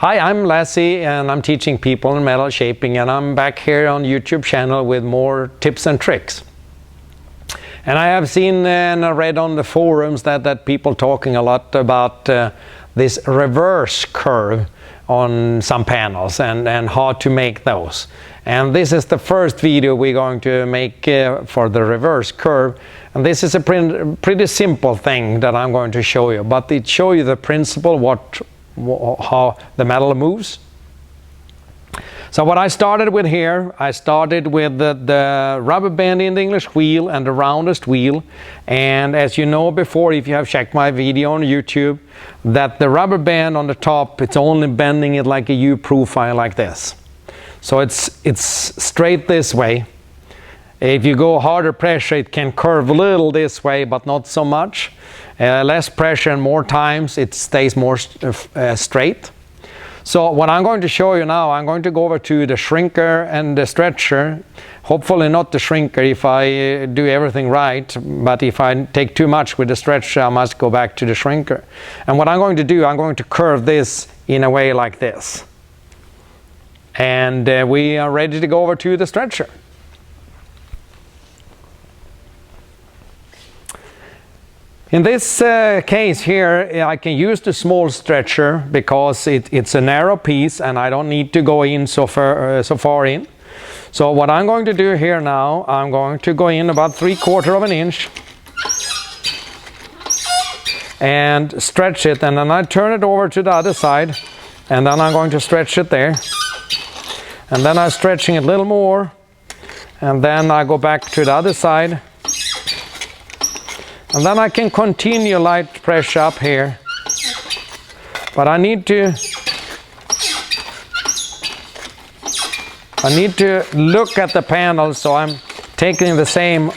Hi, I'm Lazze and I'm teaching people in metal shaping, and I'm back here on YouTube channel with more tips and tricks. And I have seen and read on the forums that people talking a lot about this reverse curve on some panels and how to make those. And this is the first video we're going to make for the reverse curve. And this is a pretty simple thing that I'm going to show you, but it shows you the principle, how the metal moves. So what I started with here, I started with the rubber band in the English wheel and the roundest wheel. And as you know before, if you have checked my video on YouTube, that the rubber band on the top, it's only bending it like a U profile like this. So it's straight this way. If you go harder pressure, it can curve a little this way, but not so much. Less pressure and more times, it stays more straight. So what I'm going to show you now, I'm going to go over to the shrinker and the stretcher. Hopefully not the shrinker if I do everything right, but if I take too much with the stretcher, I must go back to the shrinker. And what I'm going to do, I'm going to curve this in a way like this. And we are ready to go over to the stretcher. In this case here, I can use the small stretcher because it's a narrow piece and I don't need to go in so far in. So what I'm going to do here now, I'm going to go in about 3/4 of an inch and stretch it, and then I turn it over to the other side, and then I'm going to stretch it there, and then I'm stretching it a little more, and then I go back to the other side. And then I can continue light pressure up here. But I need to look at the panel, so I'm taking the same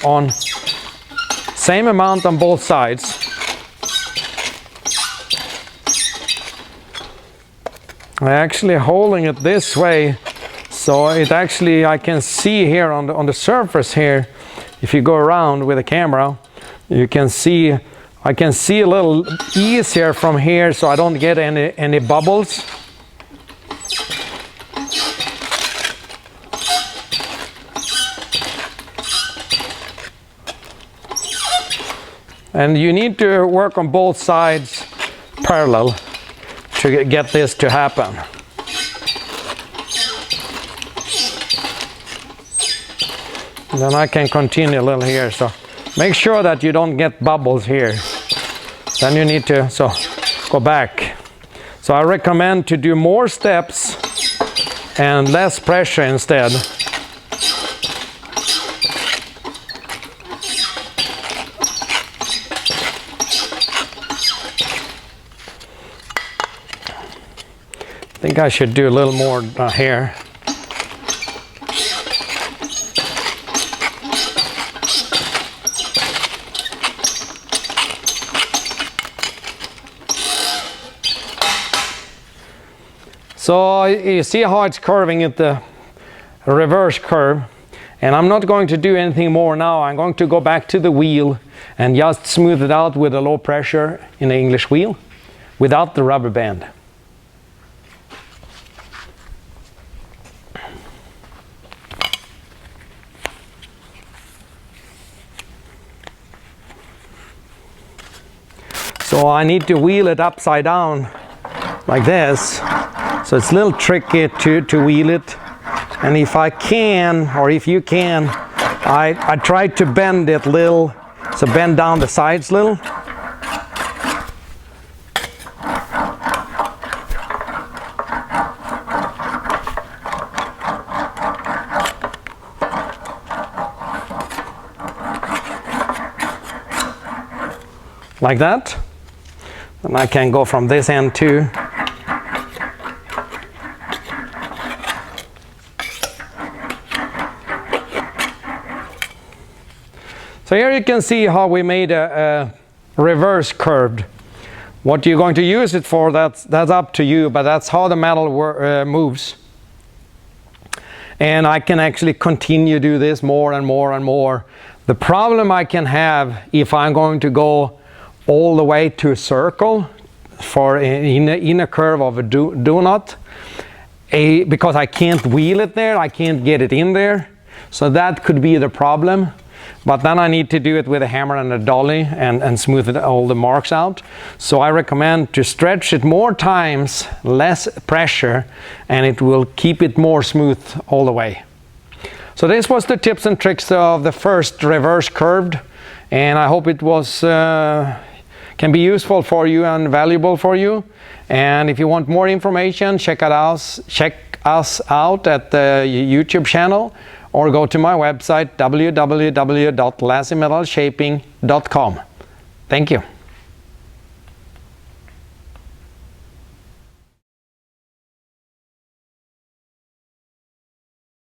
amount on both sides. I'm actually holding it this way, so it actually, I can see here on the surface here, if you go around with the camera, you can see, I can see a little ease here from here, so I don't get any bubbles. And you need to work on both sides parallel to get this to happen. And then I can continue a little here, so make sure that you don't get bubbles here. Then you need to go back. So I recommend to do more steps and less pressure instead. I think I should do a little more here. So you see how it's curving at the reverse curve, and I'm not going to do anything more now. I'm going to go back to the wheel and just smooth it out with a low pressure in the English wheel without the rubber band. So I need to wheel it upside down like this. So it's a little tricky to wheel it, and if I can, or if you can, I try to bend it a little, so bend down the sides a little. Like that. And I can go from this end too. So here you can see how we made a reverse curved. What you're going to use it for, that's up to you, but that's how the metal moves. And I can actually continue to do this more and more and more. The problem I can have if I'm going to go all the way to a circle, for in a curve of a donut, because I can't wheel it there, I can't get it in there, so that could be the problem. But then I need to do it with a hammer and a dolly and smooth all the marks out. So I recommend to stretch it more times, less pressure, and it will keep it more smooth all the way. So this was the tips and tricks of the first reverse curved, and I hope it was can be useful for you and valuable for you. And if you want more information, check us out at the YouTube channel, or go to my website www.lazzemetalshaping.com. Thank you.